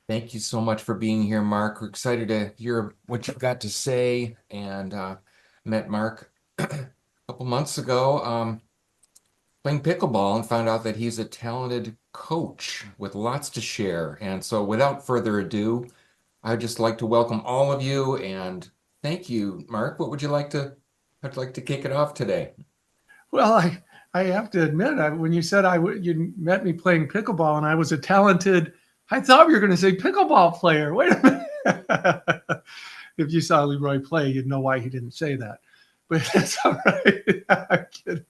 Thank you so much for being here, Mark. We're excited to hear what you've got to say. And met Mark a couple months ago playing pickleball and found out that he's a talented coach with lots to share. And so, without further ado, I'd just like to welcome all of you and thank you, Mark. I'd like to kick it off today. Well, I have to admit, when you said you met me playing pickleball and I was a talented, I thought you were going to say pickleball player. Wait a minute. If you saw Leroy play, you'd know why he didn't say that. But that's all right. I'm kidding.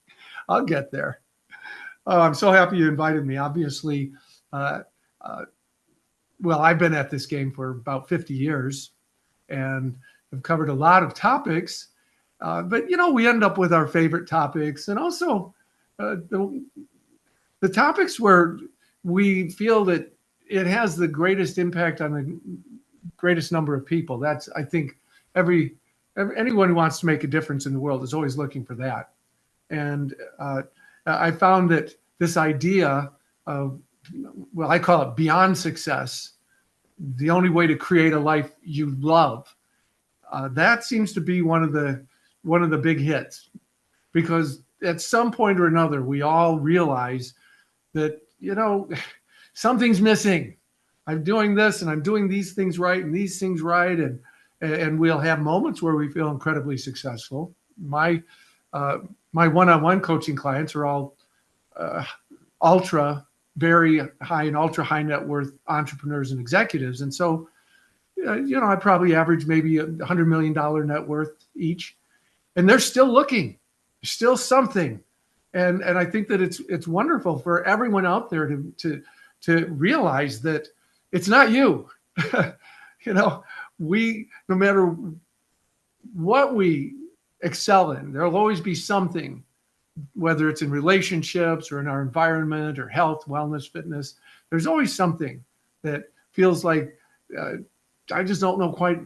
I'll get there. Oh, I'm so happy you invited me. Obviously, uh, uh, well, I've been at this game for about 50 years and have covered a lot of topics. But we end up with our favorite topics, and also the topics where we feel that it has the greatest impact on the greatest number of people. That's, I think, anyone who wants to make a difference in the world is always looking for that. And I found that this idea of, well, I call it beyond success, the only way to create a life you love. That seems to be one of the big hits, because at some point or another we all realize that something's missing. I'm doing this and I'm doing these things right and these things right, and we'll have moments where we feel incredibly successful. My one-on-one coaching clients are all uh, ultra very high and ultra high net worth entrepreneurs and executives, and so I probably average maybe $100 million net worth each, and they're still looking, still something. And I think that it's wonderful for everyone out there to realize that it's not you. you know, we, no matter what we excel in, there'll always be something, whether it's in relationships or in our environment or health, wellness, fitness. There's always something that feels like uh, I just don't know quite,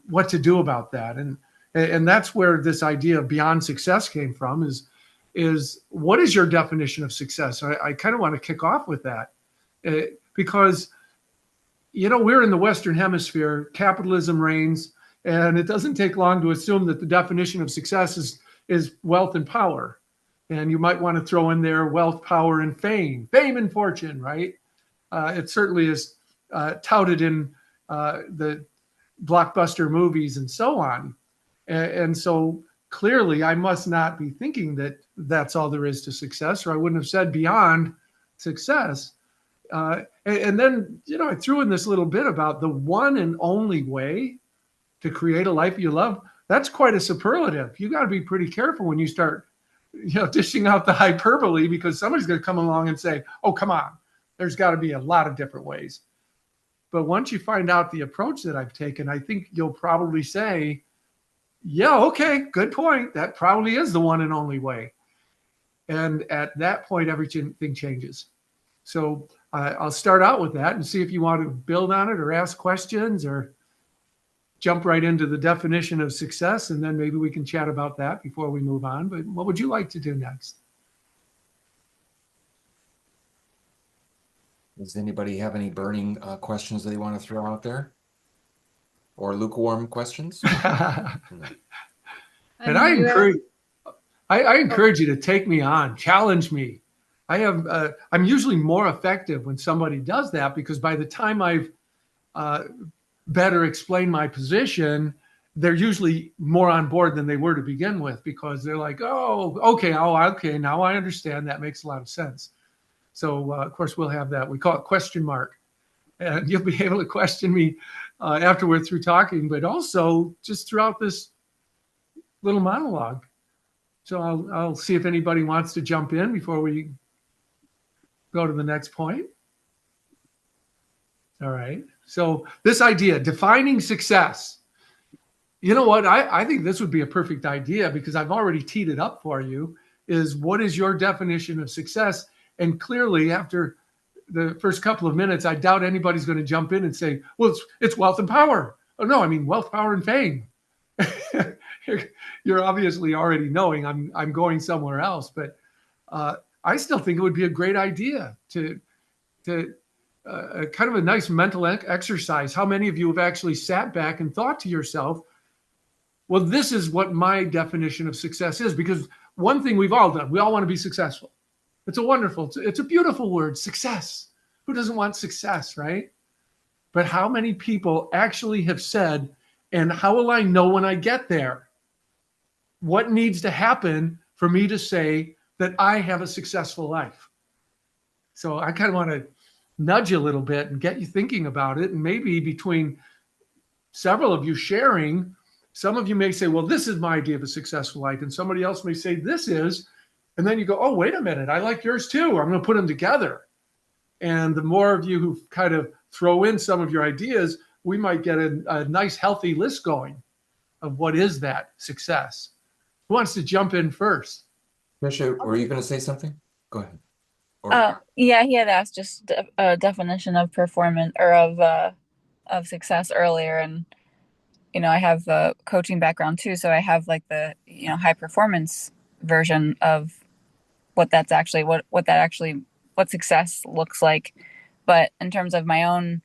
what to do about that. And that's where this idea of beyond success came from. Is what is your definition of success? I kind of want to kick off with that, because we're in the Western Hemisphere. Capitalism reigns, and it doesn't take long to assume that the definition of success is wealth and power. And you might want to throw in there wealth, power, and fame and fortune, right? It certainly is touted in the blockbuster movies and so on. And so clearly, I must not be thinking that that's all there is to success, or I wouldn't have said beyond success. And then, I threw in this little bit about the one and only way to create a life you love. That's quite a superlative. You got to be pretty careful when you start, dishing out the hyperbole, because somebody's going to come along and say, "Oh, come on, there's got to be a lot of different ways." But once you find out the approach that I've taken, I think you'll probably say, yeah, okay, good point. That probably is the one and only way. And at that point, everything changes. So I'll start out with that and see if you want to build on it or ask questions or jump right into the definition of success. And then maybe we can chat about that before we move on. But what would you like to do next? Does anybody have any burning questions that they want to throw out there or lukewarm questions? No. I And mean, I you have, encourage I oh, encourage you to take me on, challenge me. I'm usually more effective when somebody does that, because by the time I've uh, better explained my position, they're usually more on board than they were to begin with, because they're like, oh, okay, now I understand. That makes a lot of sense. So of course we'll have that. We call it question mark, and you'll be able to question me after we're through talking, but also just throughout this little monologue. So I'll see if anybody wants to jump in before we go to the next point. All right. So this idea, defining success. You know what? I think this would be a perfect idea, because I've already teed it up for you. Is what is your definition of success? And clearly, after the first couple of minutes, I doubt anybody's going to jump in and say, well, it's wealth and power. Oh, no, I mean wealth, power, and fame. You're obviously already knowing I'm going somewhere else, but I still think it would be a great idea to kind of a nice mental exercise. How many of you have actually sat back and thought to yourself, well, this is what my definition of success is? Because one thing we've all done, we all want to be successful. It's a wonderful, it's a beautiful word, success. Who doesn't want success, right? But how many people actually have said, and how will I know when I get there? What needs to happen for me to say that I have a successful life? So I kind of want to nudge you a little bit and get you thinking about it. And maybe between several of you sharing, some of you may say, well, this is my idea of a successful life. And somebody else may say, this is. And then you go, oh, wait a minute, I like yours too. I'm going to put them together. And the more of you who kind of throw in some of your ideas, we might get a nice, healthy list going of what is that success. Who wants to jump in first? Trisha, were you going to say something? Go ahead. Yeah, he had asked just a definition of performance or of success earlier, and I have the coaching background too, so I have like the high performance version of what that's actually what success looks like. But in terms of my own,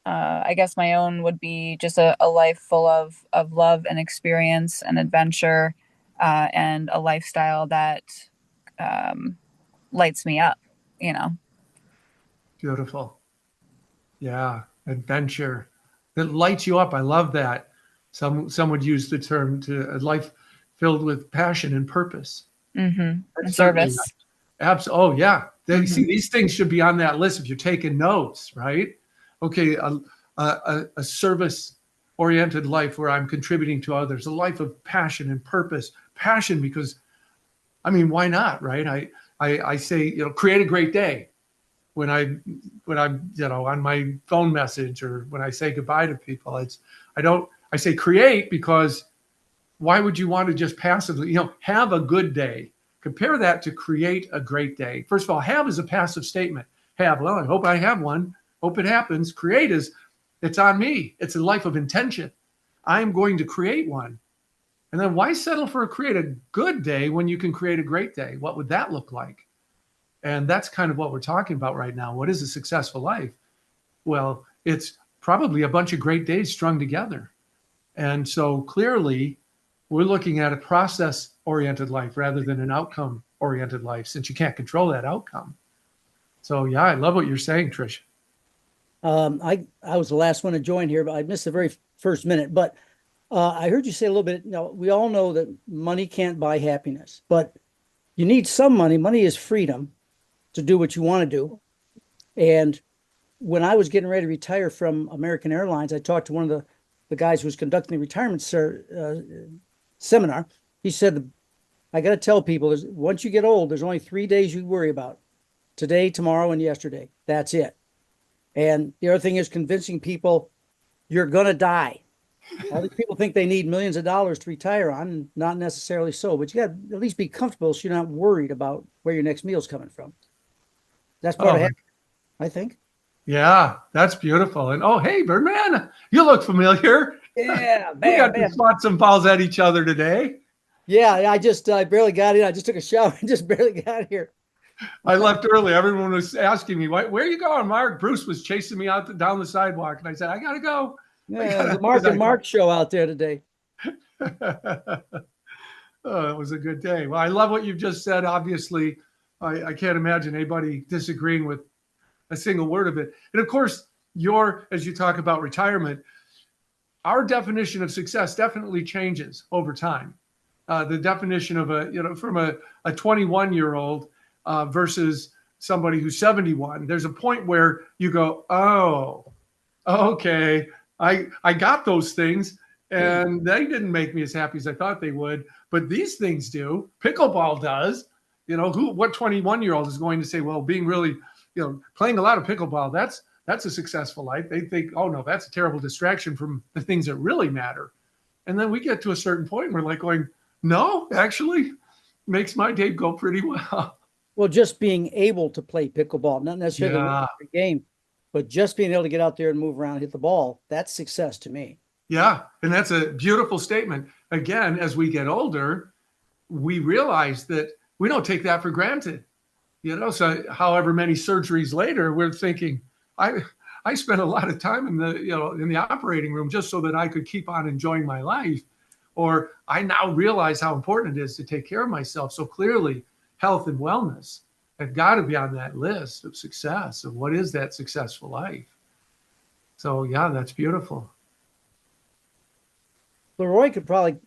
I guess my own would be just a life full of love and experience and adventure, and a lifestyle that lights me up. Beautiful. Yeah, adventure that lights you up. I love that. Some would use the term to a life filled with passion and purpose. Mm-hmm. And Certainly service. absolutely. Oh yeah. See, Mm-hmm. these things should be on that list if you're taking notes, right? Okay, a service oriented life where I'm contributing to others, a life of passion and purpose. Passion because, I mean, why not, right? I say, create a great day when I'm, on my phone message or when I say goodbye to people. I say create because why would you want to just passively, have a good day? Compare that to create a great day. First of all, have is a passive statement. Have, well, I hope I have one. Hope it happens. Create is, it's on me. It's a life of intention. I'm going to create one. And then why settle for create a good day when you can create a great day? What would that look like? And that's kind of what we're talking about right now. What is a successful life? Well, it's probably a bunch of great days strung together. And so clearly, we're looking at a process-oriented life rather than an outcome-oriented life, since you can't control that outcome. So yeah, I love what you're saying, Trish. I was the last one to join here, but I missed the very first minute. But I heard you say a little bit. We all know that money can't buy happiness, but you need some money. Money is freedom to do what you want to do. And when I was getting ready to retire from American Airlines, I talked to one of the guys who was conducting the retirement seminar. He said, I got to tell people, once you get old, there's only 3 days you worry about: today, tomorrow, and yesterday. That's it. And the other thing is convincing people you're going to die. All these people think they need millions of dollars to retire on. Not necessarily so, but you got to at least be comfortable so you're not worried about where your next meal's coming from. That's part of it, I think. Yeah, that's beautiful. And oh, hey, Birdman, you look familiar. Yeah, We got to swat some balls at each other today. Yeah, I barely got in. I just took a shower and just barely got here. I left early. Everyone was asking me, where are you going, Mark? Bruce was chasing me down the sidewalk. And I said, I got to go. Yeah, the Mark and Mark show out there today. Oh, it was a good day. Well, I love what you've just said. Obviously, I can't imagine anybody disagreeing with a single word of it. And of course, as you talk about retirement, our definition of success definitely changes over time. The definition of from a 21-year-old versus somebody who's 71, there's a point where you go, oh, okay, I got those things and they didn't make me as happy as I thought they would, but these things do. Pickleball does. What 21-year-old is going to say, well, being really, playing a lot of pickleball, that's a successful life. They think, oh no, that's a terrible distraction from the things that really matter. And then we get to a certain point and we're like going, no, actually makes my day go pretty well. Well, just being able to play pickleball, not necessarily the game, but just being able to get out there and move around, hit the ball, that's success to me. Yeah, and that's a beautiful statement. Again, as we get older, we realize that we don't take that for granted. So however many surgeries later, we're thinking, I I spent a lot of time in the operating room just so that I could keep on enjoying my life. Or I now realize how important it is to take care of myself. So clearly, health and wellness have got to be on that list of success of what is that successful life. So yeah, that's beautiful. Leroy could probably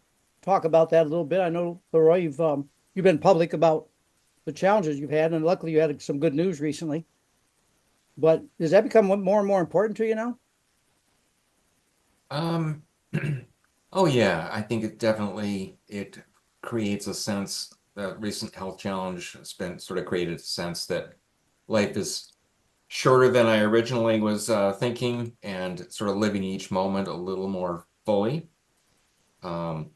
talk about that a little bit. I know, Leroy, you've been public about the challenges you've had, and luckily you had some good news recently. But does that become more and more important to you now? Um, oh yeah, I think it creates a sense. The recent health challenge has been sort of created a sense that life is shorter than I originally was thinking, and sort of living each moment a little more fully. Um,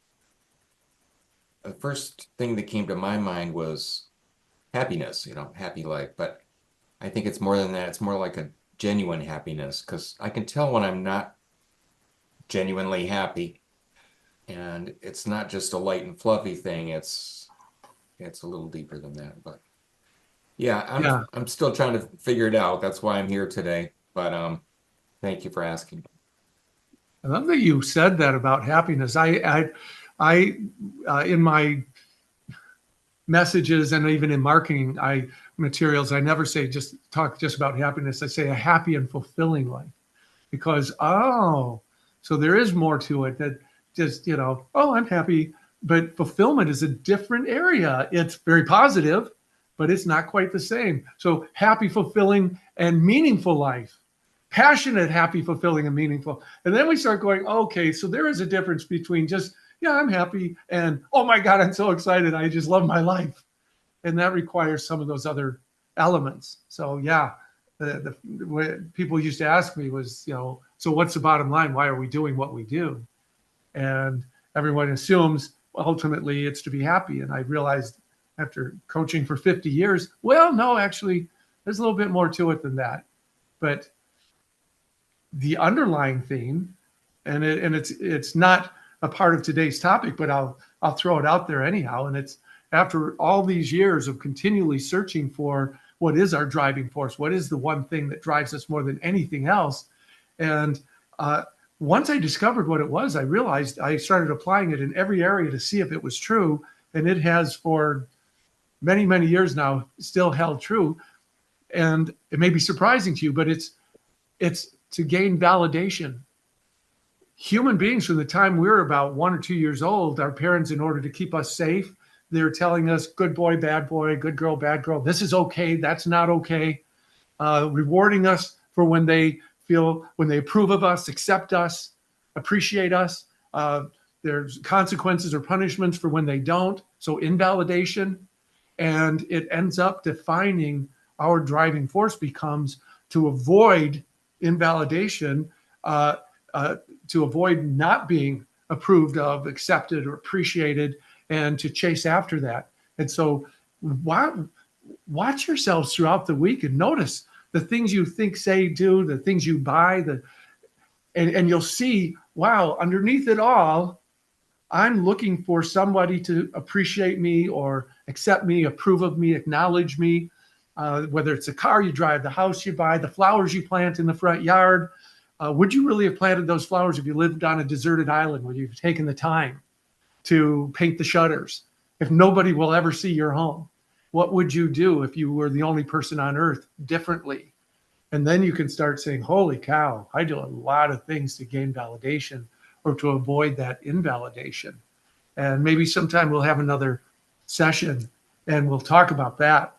the first thing that came to my mind was happiness, happy life. But I think it's more than that. It's more like a genuine happiness because I can tell when I'm not genuinely happy. And it's not just a light and fluffy thing. It's a little deeper than that. But yeah, Yeah, I'm still trying to figure it out. That's why I'm here today. But thank you for asking. I love that you said that about happiness. I in my messages and even in marketing materials, I never say just talk just about happiness. I say a happy and fulfilling life because so there is more to it that just oh, I'm happy, but fulfillment is a different area. It's very positive, but it's not quite the same. So happy, fulfilling, and meaningful life. Passionate, happy, fulfilling, and meaningful. And then we start going, okay, so there is a difference between just, yeah, I'm happy and, oh my God, I'm so excited. I just love my life. And that requires some of those other elements. So, yeah, what people used to ask me was, so what's the bottom line? Why are we doing what we do? And everyone assumes ultimately it's to be happy. And I realized after coaching for 50 years, well, no, actually, there's a little bit more to it than that. But the underlying theme, and it's not a part of today's topic, but I'll throw it out there anyhow. And it's after all these years of continually searching for what is our driving force, what is the one thing that drives us more than anything else, and once I discovered what it was, I realized I started applying it in every area to see if it was true, and it has for many many years now still held true. And it may be surprising to you, but it's to gain validation. Human beings, from the time we were about 1 or 2 years old, our parents, in order to keep us safe, they're telling us good boy, good girl, bad girl. This is okay. That's not okay. Rewarding us for when they approve of us, accept us, appreciate us. There's consequences or punishments for when they don't. So invalidation. And it ends up defining our driving force becomes to avoid invalidation, to avoid not being approved of, accepted, or appreciated, and to chase after that. And so watch yourselves throughout the week and notice the things you think, say, do, the things you buy, and you'll see, wow, underneath it all, I'm looking for somebody to appreciate me or accept me, approve of me, acknowledge me, whether it's a car you drive, the house you buy, the flowers you plant in the front yard. Would you really have planted those flowers if you lived on a deserted island where you've taken the time to paint the shutters? If nobody will ever see your home, what would you do if you were the only person on earth differently? And then you can start saying, holy cow, I do a lot of things to gain validation or to avoid that invalidation. And maybe sometime we'll have another session and we'll talk about that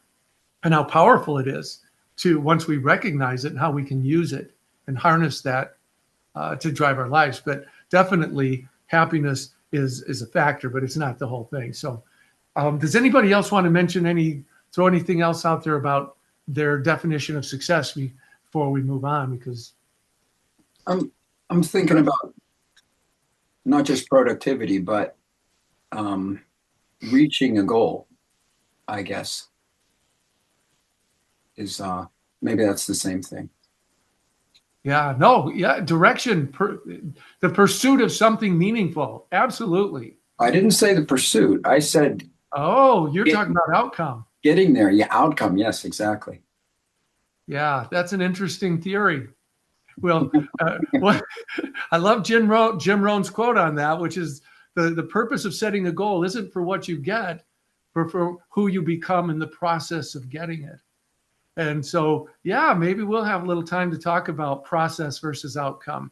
and how powerful it is to, once we recognize it, and how we can use it and harness that to drive our lives. But definitely happiness is a factor, but it's not the whole thing. So does anybody else want to throw anything else out there about their definition of success before we move on? Because I'm thinking about not just productivity, but reaching a goal, I guess, is maybe that's the same thing. Direction, the pursuit of something meaningful. Absolutely. I didn't say the pursuit. I said, oh, you're talking about outcome. Getting there. Yeah, outcome. Yes, exactly. Yeah, that's an interesting theory. Well, what I love Jim Rohn's quote on that, which is the purpose of setting a goal isn't for what you get, but for who you become in the process of getting it. And so, yeah, maybe we'll have a little time to talk about process versus outcome.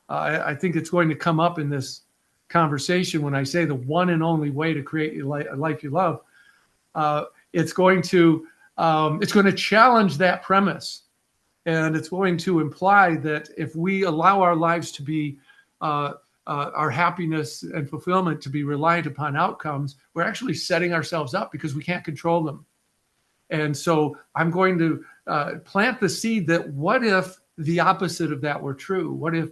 I think it's going to come up in this conversation when I say the one and only way to create a life you love. Uh, it's going to challenge that premise, and it's going to imply that if we allow our lives to be our happiness and fulfillment to be reliant upon outcomes, we're actually setting ourselves up because we can't control them. And so I'm going to plant the seed that what if the opposite of that were true? What if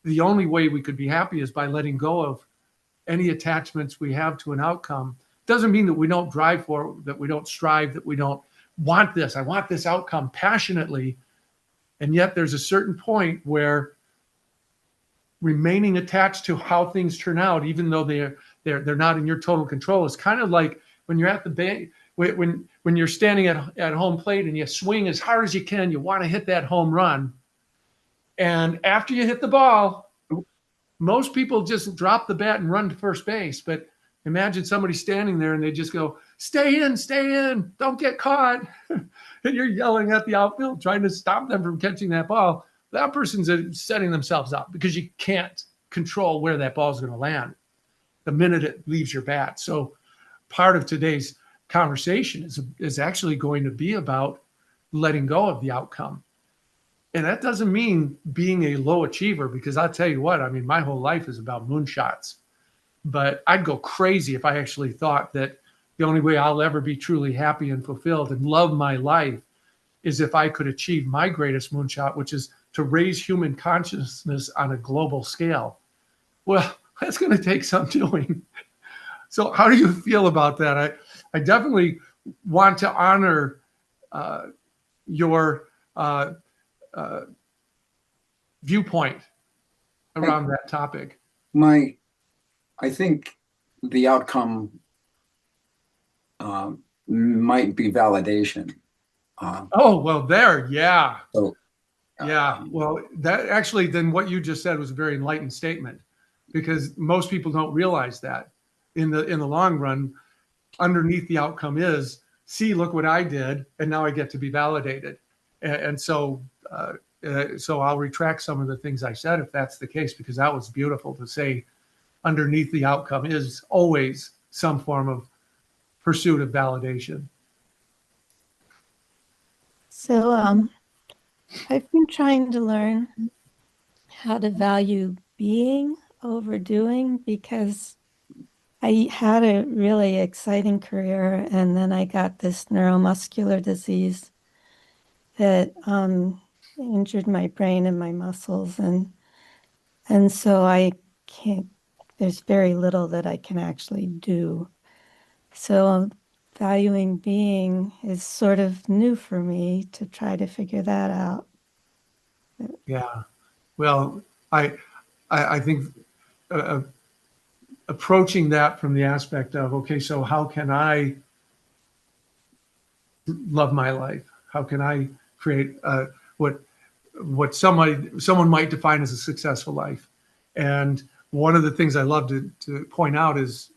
the only way we could be happy is by letting go of any attachments we have to an outcome? Doesn't mean that we don't drive for it, that we don't strive, that we don't want this. I want this outcome passionately. And yet there's a certain point where remaining attached to how things turn out, even though they're not in your total control, is kind of like when you're at the bank, when you're standing at home plate and you swing as hard as you can, you want to hit that home run. And after you hit the ball, most people just drop the bat and run to first base. But imagine somebody standing there and they just go, stay in, don't get caught. And you're yelling at the outfield, trying to stop them from catching that ball. That person's setting themselves up because you can't control where that ball is going to land the minute it leaves your bat. So part of today's conversation is actually going to be about letting go of the outcome. And that doesn't mean being a low achiever, because I'll tell you what, I mean, my whole life is about moonshots. But I'd go crazy if I actually thought that the only way I'll ever be truly happy and fulfilled and love my life is if I could achieve my greatest moonshot, which is to raise human consciousness on a global scale. Well, that's going to take some doing. So how do you feel about that? I definitely want to honor your viewpoint around that topic. I think the outcome might be validation. Well, yeah. So, Yeah. Well, that actually, then what you just said was a very enlightened statement, because most people don't realize that in the long run, underneath the outcome is, see, look what I did, and now I get to be validated. And so I'll retract some of the things I said if that's the case, because that was beautiful to say. Underneath the outcome is always some form of pursuit of validation. So I've been trying to learn how to value being over doing, because I had a really exciting career and then I got this neuromuscular disease that injured my brain and my muscles, and so I can't, there's very little that I can actually do. So valuing being is sort of new for me to try to figure that out. Yeah. Well, I think approaching that from the aspect of, okay, so how can I love my life? How can I create what someone might define as a successful life? And one of the things I love to point out is,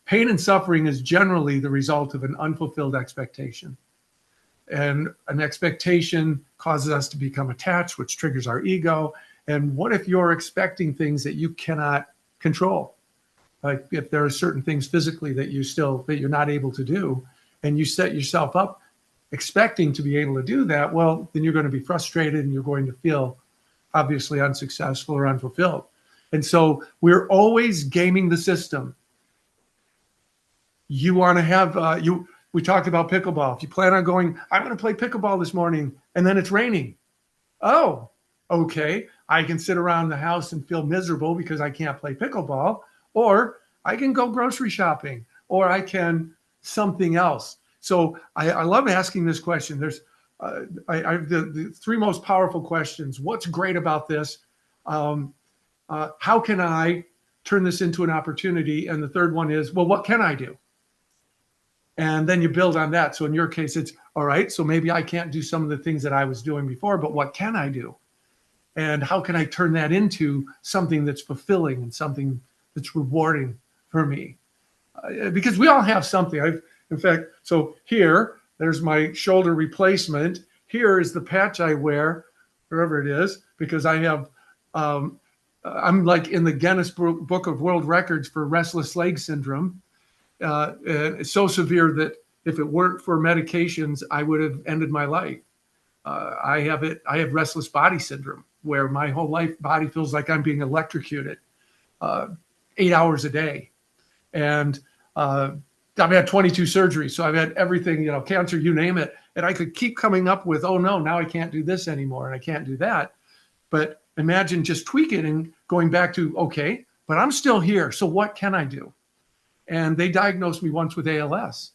pain and suffering is generally the result of an unfulfilled expectation. And an expectation causes us to become attached, which triggers our ego. And what if you're expecting things that you cannot control? Like if there are certain things physically that you're not able to do, and you set yourself up expecting to be able to do that, well, then you're going to be frustrated and you're going to feel obviously unsuccessful or unfulfilled. And so we're always gaming the system. You want to have, we talked about pickleball. If you plan on going, I'm going to play pickleball this morning, and then it's raining. Oh, okay. I can sit around the house and feel miserable because I can't play pickleball, or I can go grocery shopping, or I can something else. So I love asking this question. There's the three most powerful questions. What's great about this? How can I turn this into an opportunity? And the third one is, well, what can I do? And then you build on that. So in your case, it's, All right, so maybe I can't do some of the things that I was doing before, but what can I do? And how can I turn that into something that's fulfilling and something that's rewarding for me? Because we all have something. In fact, so here, there's my shoulder replacement. Here is the patch I wear, wherever it is, because I have, I'm like in the Guinness Book of World Records for restless leg syndrome. It's so severe that if it weren't for medications, I would have ended my life. I have it. I have restless body syndrome, where my whole body feels like I'm being electrocuted 8 hours a day, and I've had 22 surgeries, so I've had everything, cancer, you name it, and I could keep coming up with, oh no, now I can't do this anymore, and I can't do that. But imagine just tweaking and going back to, okay, but I'm still here, so what can I do? And they diagnosed me once with ALS,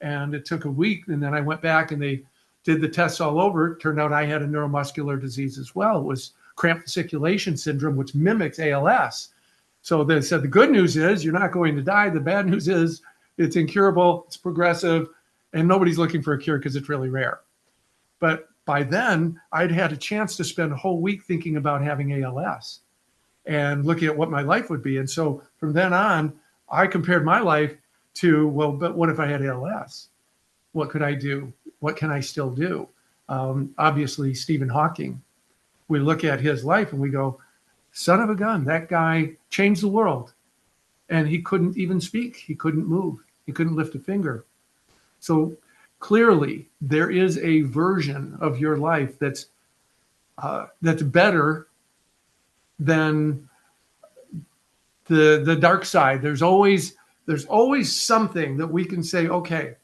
and it took a week, and then I went back and they did the tests all over. It turned out I had a neuromuscular disease as well. It was cramped fasciculation syndrome, which mimics ALS. So they said the good news is you're not going to die. The bad news is it's incurable, it's progressive, and nobody's looking for a cure because it's really rare. But by then, I'd had a chance to spend a whole week thinking about having ALS and looking at what my life would be. And so from then on, I compared my life to, well, but what if I had ALS? What could I do? What can I still do? Obviously, Stephen Hawking, we look at his life and we go, son of a gun, that guy changed the world. And he couldn't even speak. He couldn't move. He couldn't lift a finger. So clearly, there is a version of your life that's better than the dark side. There's always something that we can say, okay,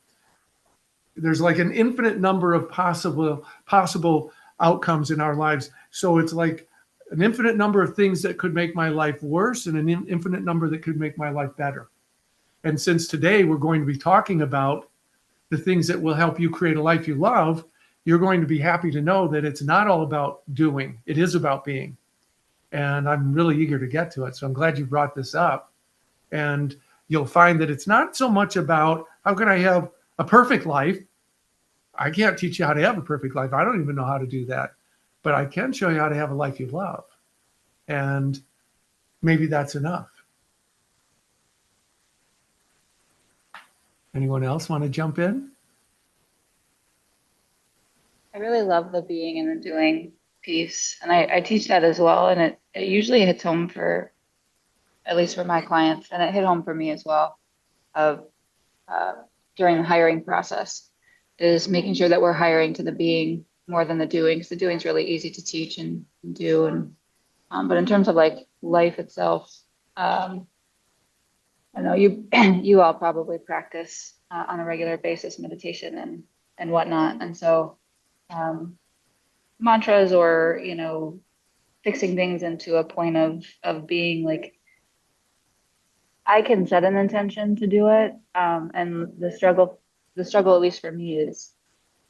there's like an infinite number of possible outcomes in our lives. So it's like an infinite number of things that could make my life worse and an infinite number that could make my life better. And since today we're going to be talking about the things that will help you create a life you love, you're going to be happy to know that it's not all about doing. It is about being. And I'm really eager to get to it. So I'm glad you brought this up. And you'll find that it's not so much about how can I have a perfect life. I can't teach you how to have a perfect life. I don't even know how to do that. But I can show you how to have a life you love. And maybe that's enough. Anyone else want to jump in? I really love the being and the doing piece. And I teach that as well. And it usually hits home for, at least for my clients, and it hit home for me as well, of during the hiring process, is making sure that we're hiring to the being more than the doing, because the doing is really easy to teach and do. And but in terms of like life itself, I know you you all probably practice on a regular basis meditation and whatnot, and so mantras or fixing things into a point of being like, I can set an intention to do it, and the struggle at least for me is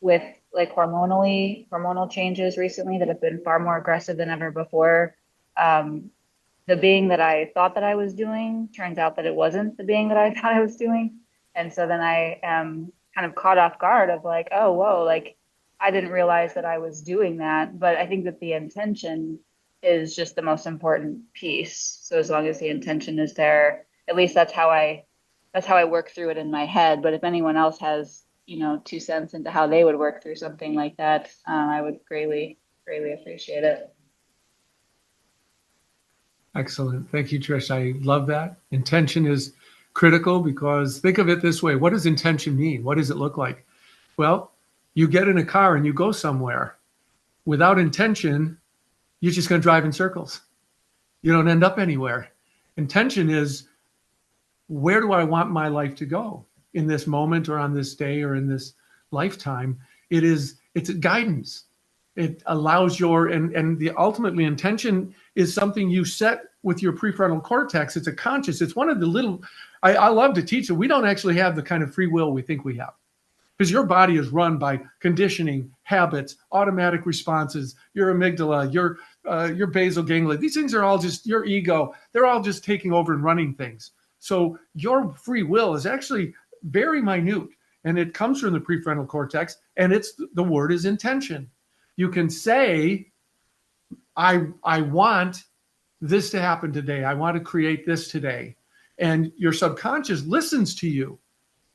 with like hormonal changes recently that have been far more aggressive than ever before. The being that I thought that I was doing turns out that it wasn't the being that I thought I was doing. And so then I am kind of caught off guard of like, oh, whoa, like I didn't realize that I was doing that. But I think that the intention is just the most important piece. So as long as the intention is there, at least that's how I work through it in my head. But if anyone else has, 2 cents into how they would work through something like that, I would greatly, greatly appreciate it. Excellent. Thank you, Trish. I love that. Intention is critical because think of it this way. What does intention mean? What does it look like? Well, you get in a car and you go somewhere. Without intention, you're just going to drive in circles. You don't end up anywhere. Intention is, where do I want my life to go in this moment or on this day or in this lifetime? It's a guidance. It allows and the ultimately intention is something you set with your prefrontal cortex. It's a conscious, it's one of the little, I love to teach it. We don't actually have the kind of free will we think we have, because your body is run by conditioning, habits, automatic responses, your amygdala, your basal ganglia. These things are all just your ego. They're all just taking over and running things. So your free will is actually very minute. and it comes from the prefrontal cortex, and the word is intention. You can say, I want this to happen today. I want to create this today. And your subconscious listens to you,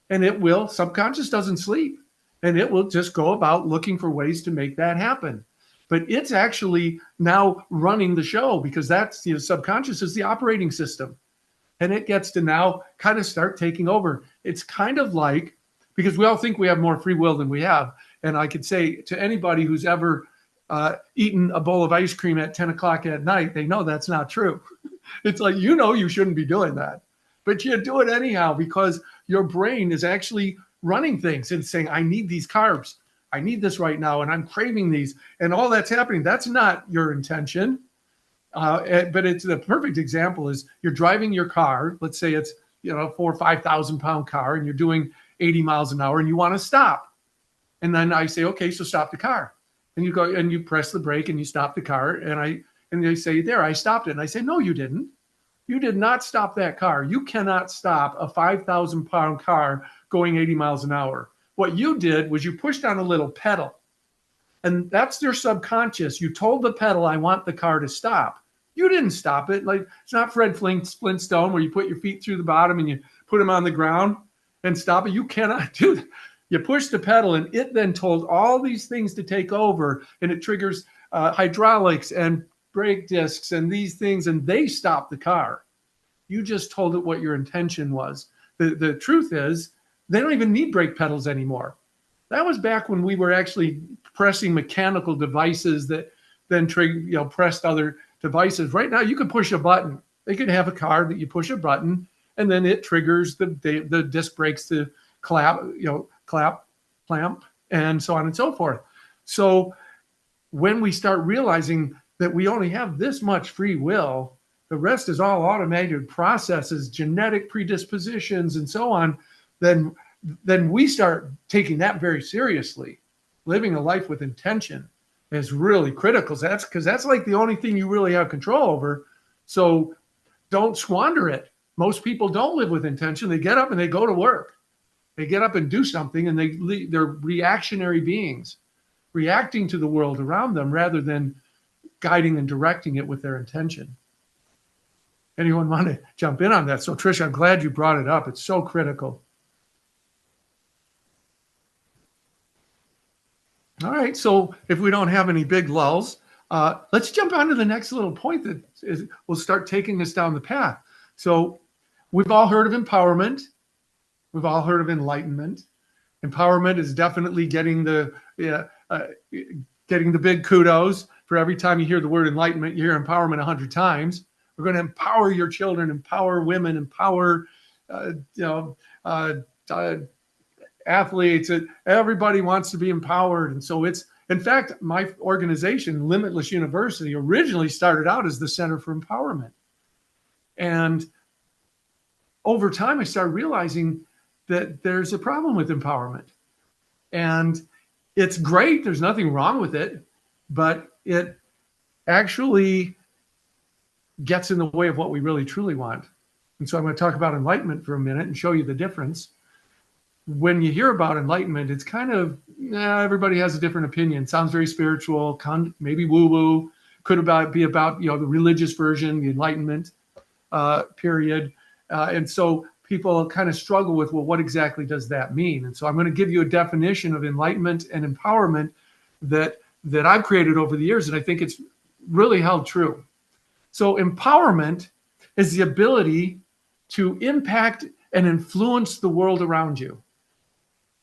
and subconscious doesn't sleep, and it will just go about looking for ways to make that happen. But it's actually now running the show, because that's, subconscious is the operating system. And it gets to now kind of start taking over. It's kind of like, because we all think we have more free will than we have. And I could say to anybody who's ever eaten a bowl of ice cream at 10 o'clock at night, they know that's not true. It's like, you shouldn't be doing that, but you do it anyhow, because your brain is actually running things and saying, I need these carbs. I need this right now, and I'm craving these, and all that's happening. That's not your intention. But it's the perfect example is you're driving your car. Let's say it's, 4,000 or 5,000 pound car, and you're doing 80 miles an hour, and you want to stop. And then I say, okay, so stop the car. And you go and you press the brake and you stop the car. And they say, there, I stopped it. And I say, no, you didn't. You did not stop that car. You cannot stop a 5,000 pound car going 80 miles an hour. What you did was you pushed on a little pedal. And that's your subconscious. You told the pedal, I want the car to stop. You didn't stop it. Like, it's not Fred Flintstone where you put your feet through the bottom and you put them on the ground and stop it. You cannot do that. You push the pedal, and it then told all these things to take over, and it triggers hydraulics and brake discs and these things, and they stop the car. You just told it what your intention was. The truth is, they don't even need brake pedals anymore. That was back when we were actually pressing mechanical devices that then pressed other devices. Right now, you can push a button. They could have a car that you push a button, and then it triggers the disc brakes to clamp, and so on and so forth. So when we start realizing that we only have this much free will, the rest is all automated processes, genetic predispositions, and so on, then we start taking that very seriously. Living a life with intention is really critical. Because that's like the only thing you really have control over. So don't squander it. Most people don't live with intention. They get up and they go to work. They get up and do something, and they're reactionary beings, reacting to the world around them rather than guiding and directing it with their intention. Anyone want to jump in on that? So Trish, I'm glad you brought it up. It's so critical. All right, so if we don't have any big lulls, let's jump on to the next little point that will start taking us down the path. So we've all heard of empowerment. We've all heard of enlightenment. Empowerment is definitely getting the big kudos. For every time you hear the word enlightenment, you hear empowerment 100 times. We're going to empower your children, empower women, empower athletes. Everybody wants to be empowered. And so it's, in fact, my organization, Limitless University, originally started out as the Center for Empowerment. And over time, I started realizing that there's a problem with empowerment. And it's great. There's nothing wrong with it, but it actually gets in the way of what we really truly want. And so I'm going to talk about enlightenment for a minute and show you the difference. When you hear about enlightenment, it's kind of, everybody has a different opinion. Sounds very spiritual, maybe woo-woo, could be about the religious version, the Enlightenment period. And so people kind of struggle with, well, what exactly does that mean? And so I'm going to give you a definition of enlightenment and empowerment that I've created over the years, and I think it's really held true. So empowerment is the ability to impact and influence the world around you.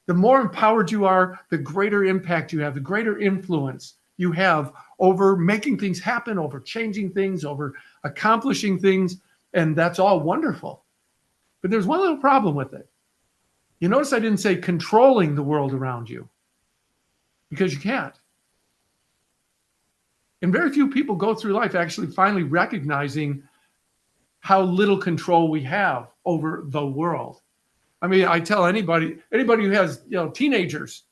The more empowered you are, the greater impact you have, the greater influence you have over making things happen, over changing things, over accomplishing things, and that's all wonderful. But there's one little problem with it. You notice I didn't say controlling the world around you, because you can't. And very few people go through life actually finally recognizing how little control we have over the world. I mean, I tell anybody who has, teenagers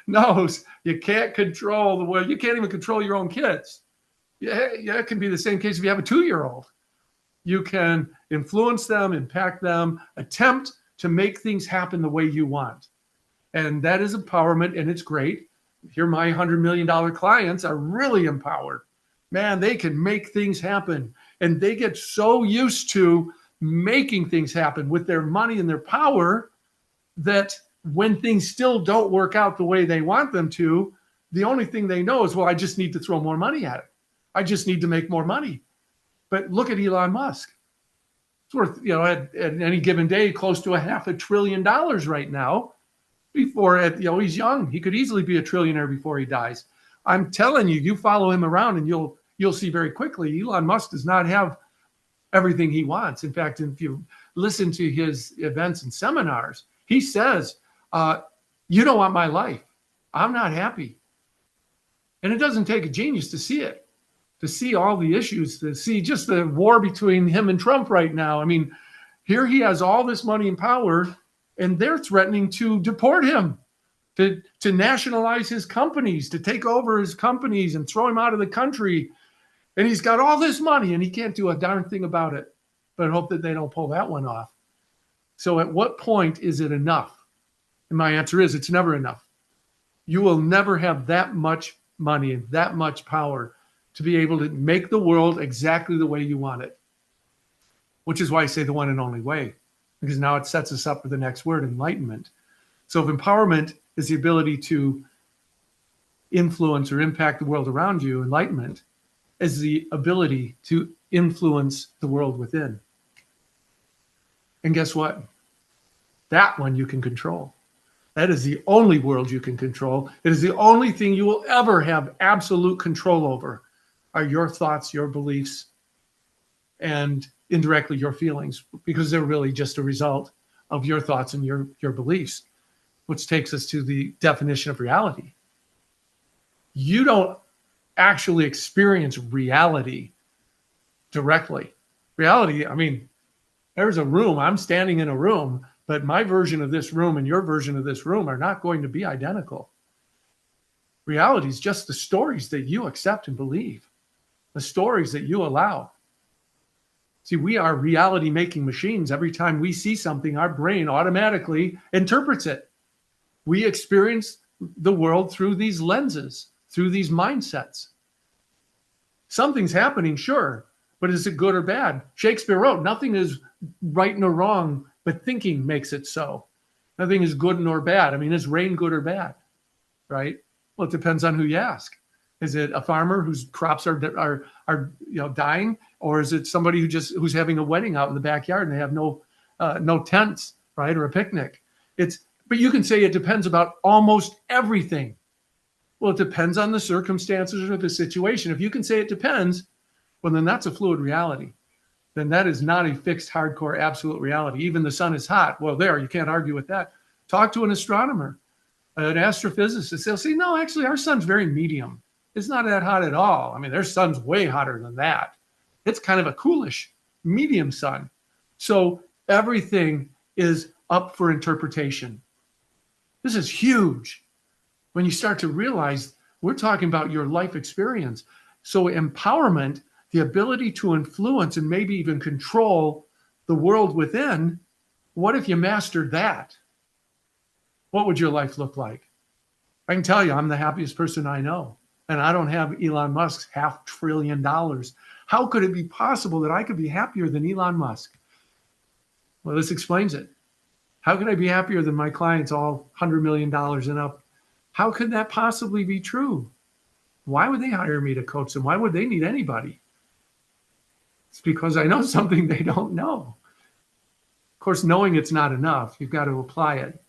knows you can't control the world. You can't even control your own kids. Yeah, it can be the same case if you have a 2-year-old. You can influence them, impact them, attempt to make things happen the way you want. And that is empowerment, and it's great. Here, my $100 million clients are really empowered. Man, they can make things happen. And they get so used to making things happen with their money and their power that when things still don't work out the way they want them to, the only thing they know is, well, I just need to throw more money at it. I just need to make more money. But look at Elon Musk. It's worth, at any given day, close to $500 billion right now. He's young. He could easily be a trillionaire before he dies. I'm telling you, you follow him around and you'll see very quickly, Elon Musk does not have everything he wants. In fact, if you listen to his events and seminars, he says, you don't want my life. I'm not happy. And it doesn't take a genius to see it, to see all the issues, to see just the war between him and Trump right now. I mean, here he has all this money and power, and they're threatening to deport him, to nationalize his companies, to take over his companies and throw him out of the country. And he's got all this money, and he can't do a darn thing about it. But I hope that they don't pull that one off. So at what point is it enough? And my answer is, it's never enough. You will never have that much money and that much power to be able to make the world exactly the way you want it, which is why I say the one and only way, because now it sets us up for the next word, enlightenment. So if empowerment is the ability to influence or impact the world around you, enlightenment is the ability to influence the world within. And guess what? That one you can control. That is the only world you can control. It is the only thing you will ever have absolute control over, are your thoughts, your beliefs, and indirectly your feelings, because they're really just a result of your thoughts and your beliefs, which takes us to the definition of reality. You don't actually experience reality directly. Reality, I mean, there's a room, I'm standing in a room, but my version of this room and your version of this room are not going to be identical. Reality is just the stories that you accept and believe, the stories that you allow. See, we are reality-making machines. Every time we see something, our brain automatically interprets it. We experience the world through these lenses, through these mindsets. Something's happening, sure, but is it good or bad? Shakespeare wrote, nothing is right nor wrong, but thinking makes it so. Nothing is good nor bad. I mean, is rain good or bad, right? Well, it depends on who you ask. Is it a farmer whose crops are dying, or is it somebody who's having a wedding out in the backyard and they have no tents, right, or a picnic? But you can say it depends about almost everything. Well, it depends on the circumstances or the situation. If you can say it depends, well, then that's a fluid reality. Then that is not a fixed, hardcore, absolute reality. Even the sun is hot. Well, you can't argue with that. Talk to an astronomer, an astrophysicist. They'll say, no, actually, our sun's very medium. It's not that hot at all. I mean, their sun's way hotter than that. It's kind of a coolish, medium sun. So everything is up for interpretation. This is huge. When you start to realize we're talking about your life experience. So empowerment, the ability to influence and maybe even control the world within, what if you mastered that? What would your life look like? I can tell you, I'm the happiest person I know. And I don't have Elon Musk's $500 billion. How could it be possible that I could be happier than Elon Musk? Well, this explains it. How could I be happier than my clients, all $100 million and up? How could that possibly be true? Why would they hire me to coach them? Why would they need anybody? It's because I know something they don't know. Of course, knowing it's not enough. You've got to apply it.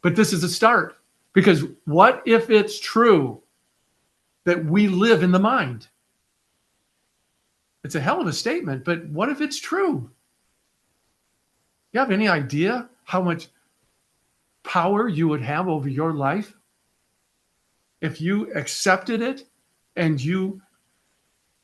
But this is a start. Because what if it's true that we live in the mind? It's a hell of a statement, but what if it's true? You have any idea how much power you would have over your life if you accepted it and you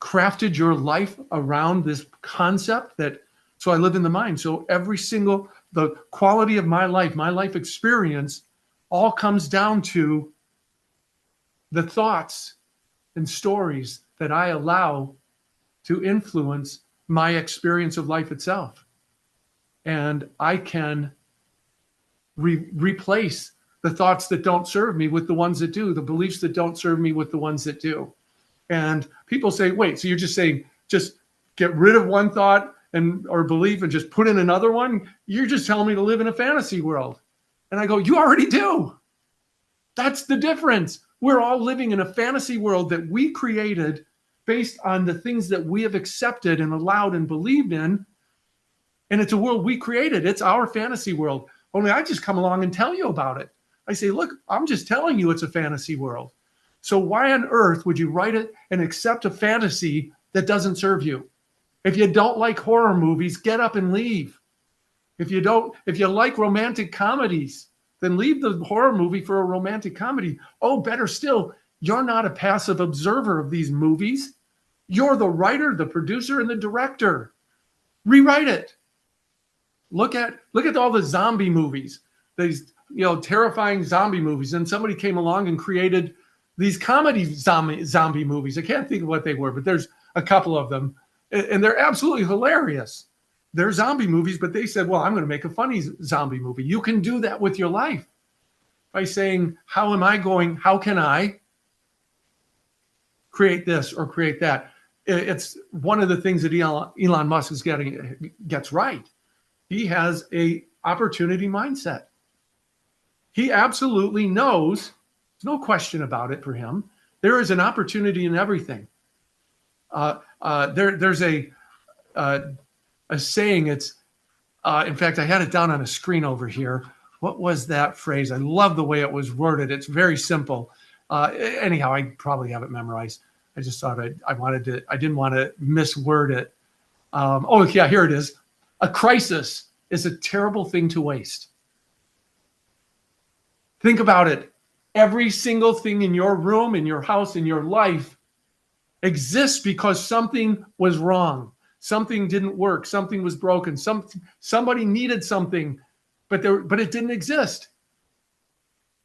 crafted your life around this concept that, so I live in the mind. So the quality of my life experience all comes down to the thoughts and stories that I allow to influence my experience of life itself. And I can replace the thoughts that don't serve me with the ones that do, the beliefs that don't serve me with the ones that do. And people say, wait, so you're just saying just get rid of one thought and or belief and just put in another one? You're just telling me to live in a fantasy world. And I go, you already do. That's the difference. We're all living in a fantasy world that we created based on the things that we have accepted and allowed and believed in. And it's a world we created. It's our fantasy world. Only I just come along and tell you about it. I say, look, I'm just telling you it's a fantasy world. So why on earth would you write it and accept a fantasy that doesn't serve you? If you don't like horror movies, get up and leave. If you like romantic comedies, then leave the horror movie for a romantic comedy. Oh, better still, you're not a passive observer of these movies. You're the writer, the producer, and the director. Rewrite it. Look at all the zombie movies, these terrifying zombie movies. And somebody came along and created these comedy zombie movies. I can't think of what they were, but there's a couple of them, and they're absolutely hilarious. They're zombie movies, but they said, well, I'm going to make a funny zombie movie. You can do that with your life by saying, how can I create this or create that? It's one of the things that Elon Musk gets right. He has a opportunity mindset. He absolutely knows, there's no question about it for him, there is an opportunity in everything. There's a saying, it's, in fact, I had it down on a screen over here. What was that phrase? I love the way it was worded. It's very simple. Anyhow, I probably have it memorized. I just thought I didn't want to misword it. Here it is. A crisis is a terrible thing to waste. Think about it. Every single thing in your room, in your house, in your life exists because something was wrong. Something didn't work. Something was broken. Somebody needed something, but it didn't exist.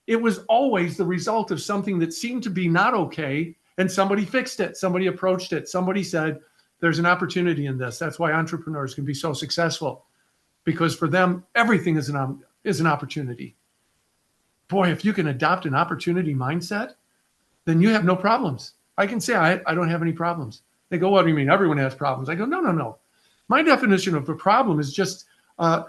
It was always the result of something that seemed to be not okay, and somebody fixed it. Somebody approached it. Somebody said, there's an opportunity in this. That's why entrepreneurs can be so successful, because for them, everything is an opportunity. Boy, if you can adopt an opportunity mindset, then you have no problems. I can say I don't have any problems. They go, what do you mean? Everyone has problems. I go, no. My definition of a problem is just a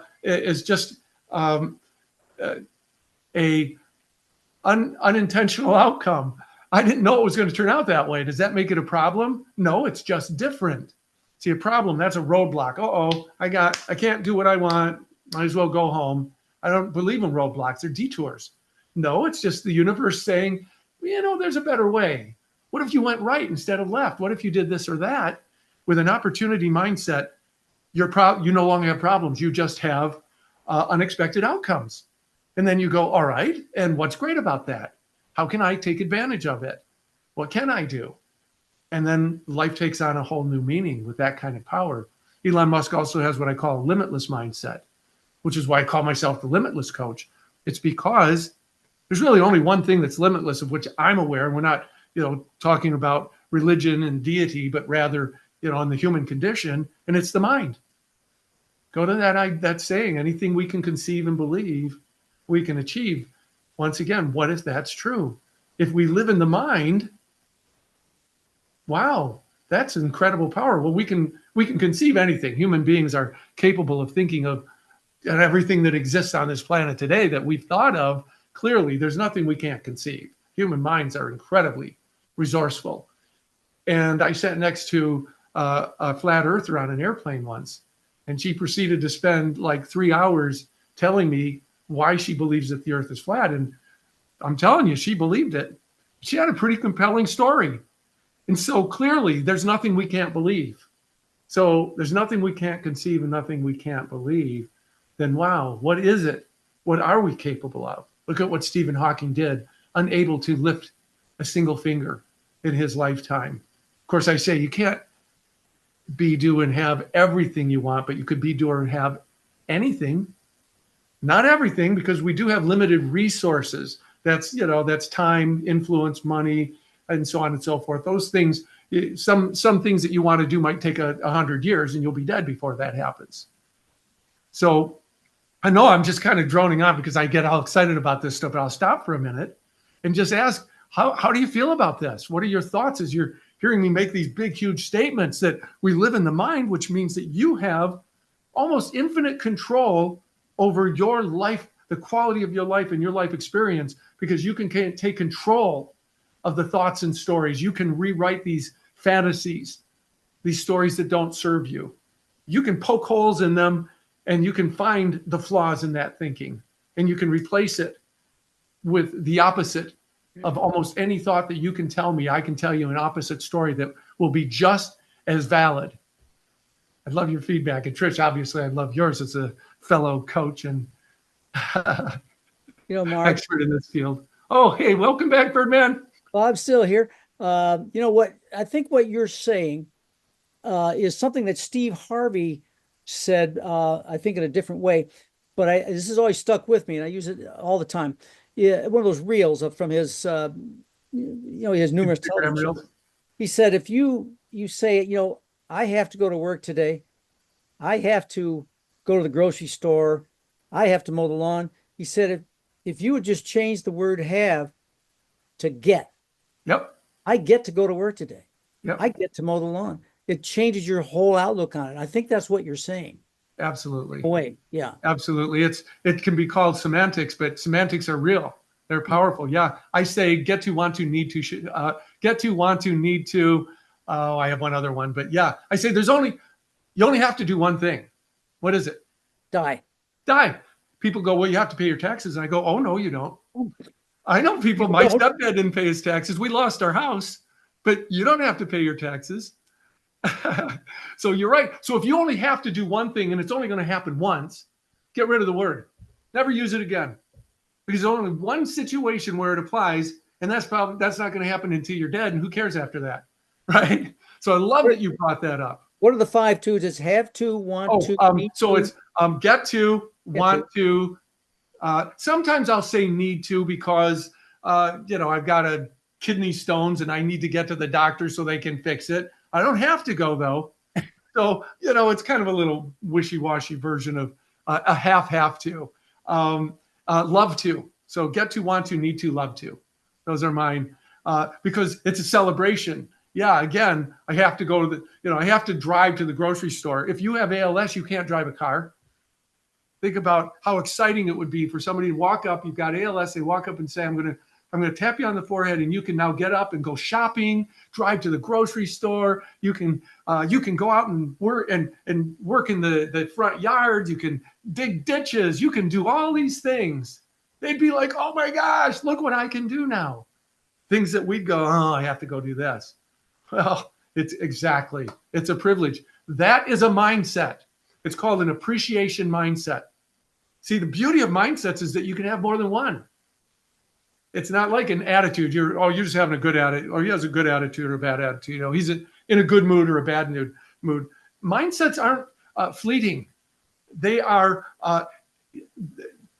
unintentional outcome. I didn't know it was going to turn out that way. Does that make it a problem? No, it's just different. See, a problem, that's a roadblock. I can't do what I want. Might as well go home. I don't believe in roadblocks. They're detours. No, it's just the universe saying, there's a better way. What if you went right instead of left? What if you did this or that? With an opportunity mindset, you no longer have problems. You just have unexpected outcomes. And then you go, all right, and what's great about that? How can I take advantage of it? What can I do? And then life takes on a whole new meaning with that kind of power. Elon Musk also has what I call a limitless mindset, which is why I call myself the limitless coach. It's because there's really only one thing that's limitless, of which I'm aware. And we're not, talking about religion and deity, but rather, on the human condition, and it's the mind. Go to that saying, anything we can conceive and believe, we can achieve. Once again, what if that's true? If we live in the mind, wow, that's incredible power. Well, we can conceive anything. Human beings are capable of thinking of everything that exists on this planet today that we've thought of. Clearly, there's nothing we can't conceive. Human minds are incredibly resourceful. And I sat next to a flat earther on an airplane once, and she proceeded to spend like 3 hours telling me why she believes that the earth is flat. And I'm telling you, she believed it. She had a pretty compelling story. And so clearly, there's nothing we can't believe. So there's nothing we can't conceive and nothing we can't believe. Then wow, what is it? What are we capable of? Look at what Stephen Hawking did, unable to lift a single finger in his lifetime. Of course, I say you can't be, do, and have everything you want, but you could be, do, or have anything. Not everything, because we do have limited resources. That's time, influence, money, and so on and so forth. Those things, some things that you want to do might take 100 years, and you'll be dead before that happens. So I know I'm just kind of droning on because I get all excited about this stuff, but I'll stop for a minute and just ask, how do you feel about this? What are your thoughts as you're hearing me make these big, huge statements that we live in the mind, which means that you have almost infinite control over your life, the quality of your life and your life experience, because you can take control of the thoughts and stories. You can rewrite these fantasies, these stories that don't serve you. You can poke holes in them and you can find the flaws in that thinking and you can replace it with the opposite of almost any thought that you can tell me. I can tell you an opposite story that will be just as valid. I love your feedback. And Trish, obviously, I love yours as a fellow coach and Mark, expert in this field. Oh, hey, welcome back, Birdman. well, I'm still here. What I think what you're saying is something that Steve Harvey said, I think in a different way, but this has always stuck with me and I use it all the time. Yeah, one of those reels from his, he has numerous television shows. He said, if you say, I have to go to work today, I have to go to the grocery store, I have to mow the lawn. He said, if you would just change the word have to get. Yep. I get to go to work today. Yep. I get to mow the lawn. It changes your whole outlook on it. I think that's what you're saying. Absolutely. Wait, yeah. Absolutely. It can be called semantics, but semantics are real. They're powerful. Yeah. I say get to, want to, need to, get to, want to, need to. Oh, I have one other one, but yeah, I say you only have to do one thing. What is it? Die. People go, well, you have to pay your taxes. And I go, oh, no, you don't. I know people, my stepdad didn't pay his taxes. We lost our house, but you don't have to pay your taxes. So you're right. So if you only have to do one thing and it's only going to happen once, get rid of the word. Never use it again. Because there's only one situation where it applies, and that's not going to happen until you're dead. And who cares after that? Right? So I love that you brought that up. What are the 5 twos? It's have to, want to, need so to. It's get to, want to. Sometimes I'll say need to because I've got a kidney stones and I need to get to the doctor so they can fix it. I don't have to go though. So, it's kind of a little wishy-washy version of a have to. Love to. So get to, want to, need to, love to. Those are mine because it's a celebration. Yeah, again, I have to go to I have to drive to the grocery store. If you have ALS, you can't drive a car. Think about how exciting it would be for somebody to walk up. You've got ALS. They walk up and say, I'm going to tap you on the forehead, and you can now get up and go shopping, drive to the grocery store. You can go out and work and work in the front yard. You can dig ditches. You can do all these things. They'd be like, oh my gosh, look what I can do now. Things that we'd go, oh, I have to go do this. Well, it's a privilege. That is a mindset. It's called an appreciation mindset. See, the beauty of mindsets is that you can have more than one. It's not like an attitude. You're just having a good attitude, or he has a good attitude or a bad attitude. He's in a good mood or a bad mood. Mindsets aren't fleeting. They are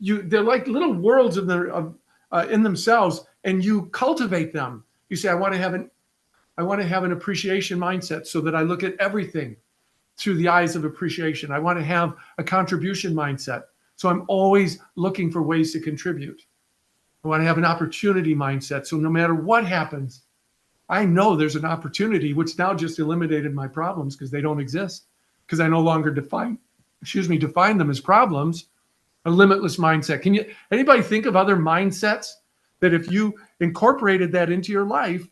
they're like little worlds in themselves, and you cultivate them. You say, I want to have an appreciation mindset so that I look at everything through the eyes of appreciation. I want to have a contribution mindset. So I'm always looking for ways to contribute. I want to have an opportunity mindset. So no matter what happens, I know there's an opportunity, which now just eliminated my problems because they don't exist, because I no longer define them as problems. A limitless mindset. Can anybody think of other mindsets that if you incorporated that into your life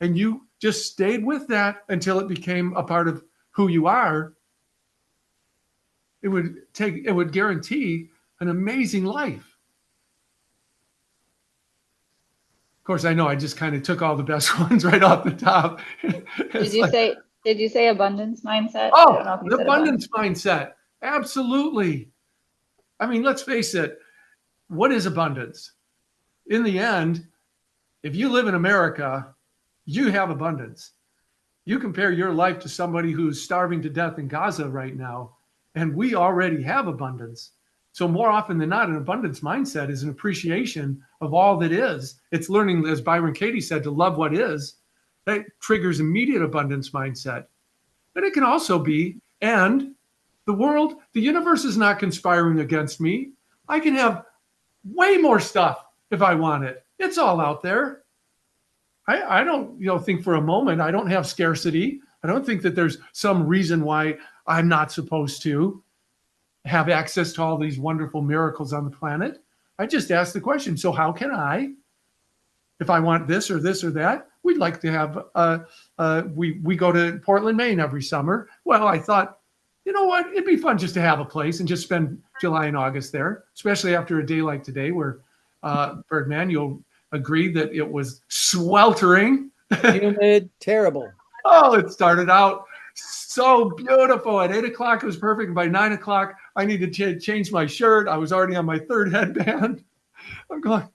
and you just stayed with that until it became a part of who you are, it would guarantee an amazing life. Of course, I know I just kind of took all the best ones right off the top. Did you say abundance mindset? Oh, the abundance mindset. Absolutely. I mean, let's face it. What is abundance? In the end, if you live in America, you have abundance. You compare your life to somebody who's starving to death in Gaza right now, and we already have abundance. So more often than not, an abundance mindset is an appreciation of all that is. It's learning, as Byron Katie said, to love what is. That triggers immediate abundance mindset. But it can also be, and the universe is not conspiring against me. I can have way more stuff if I want it. It's all out there. I don't, think for a moment, I don't have scarcity. I don't think that there's some reason why I'm not supposed to have access to all these wonderful miracles on the planet. I just ask the question, so how can I, if I want this or this or that, we'd like to have, we go to Portland, Maine every summer. Well, I thought, you know what, it'd be fun just to have a place and just spend July and August there, especially after a day like today where, Birdman, you'll agree that it was sweltering. Humid, terrible. Oh, it started out so beautiful. At 8 o'clock, it was perfect. By 9 o'clock, I needed to change my shirt. I was already on my third headband. I'm going,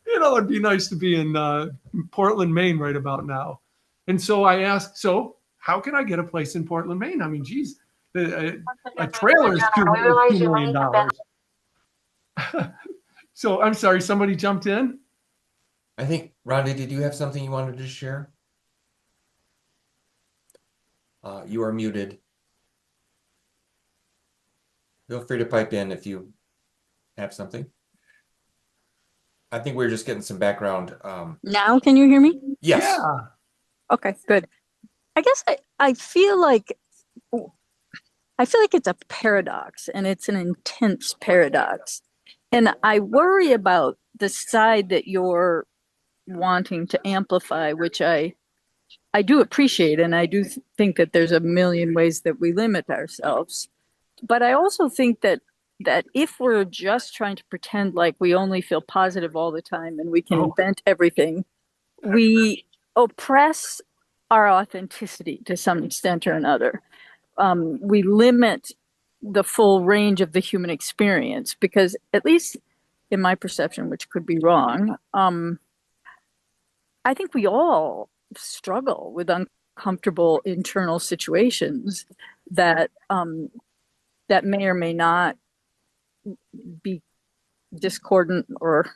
it'd be nice to be in Portland, Maine right about now. And so I asked, so how can I get a place in Portland, Maine? I mean, geez, a trailer is $2 million. So I'm sorry, somebody jumped in. I think, Rhonda, did you have something you wanted to share? You are muted. Feel free to pipe in if you have something. I think we're just getting some background. Now, can you hear me? Yes. Yeah. Okay, good. I guess I feel like it's a paradox, and it's an intense paradox. And I worry about the side that you're wanting to amplify, which I do appreciate, and I do think that there's a million ways that we limit ourselves. But I also think that if we're just trying to pretend like we only feel positive all the time and we can invent everything, we oppress our authenticity to some extent or another. We limit the full range of the human experience because, at least in my perception, which could be wrong, I think we all struggle with uncomfortable internal situations that that may or may not be discordant or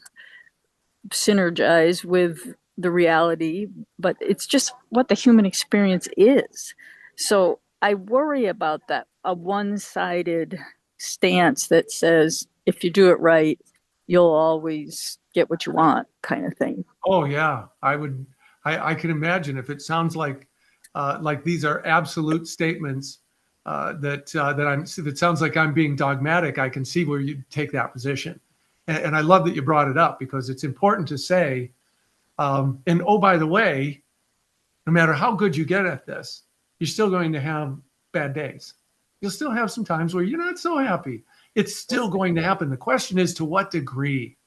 synergize with the reality, but it's just what the human experience is. So I worry about that, a one-sided stance that says, if you do it right, you'll always get what you want, kind of thing. Oh yeah, I can imagine if it sounds like these are absolute statements that sounds like I'm being dogmatic. I can see where you take that position, and I love that you brought it up because it's important to say. And oh, by the way, no matter how good you get at this, you're still going to have bad days. You'll still have some times where you're not so happy. It's still going to happen. The question is to what degree.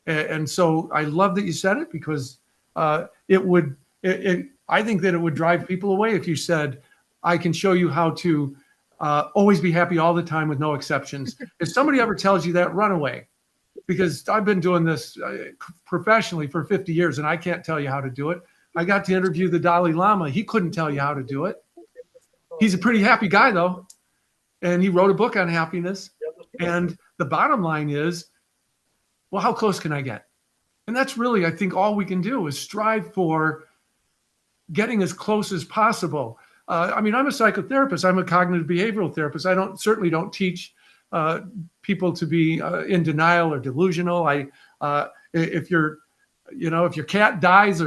And so I love that you said it because I think that it would drive people away if you said, I can show you how to always be happy all the time with no exceptions. If somebody ever tells you that, run away. Because I've been doing this professionally for 50 years and I can't tell you how to do it. I got to interview the Dalai Lama. He couldn't tell you how to do it. He's a pretty happy guy though. And he wrote a book on happiness. And the bottom line is, well, how close can I get? And that's really, I think, all we can do is strive for getting as close as possible. I'm a psychotherapist. I'm a cognitive behavioral therapist. I certainly don't teach people to be in denial or delusional. If your cat dies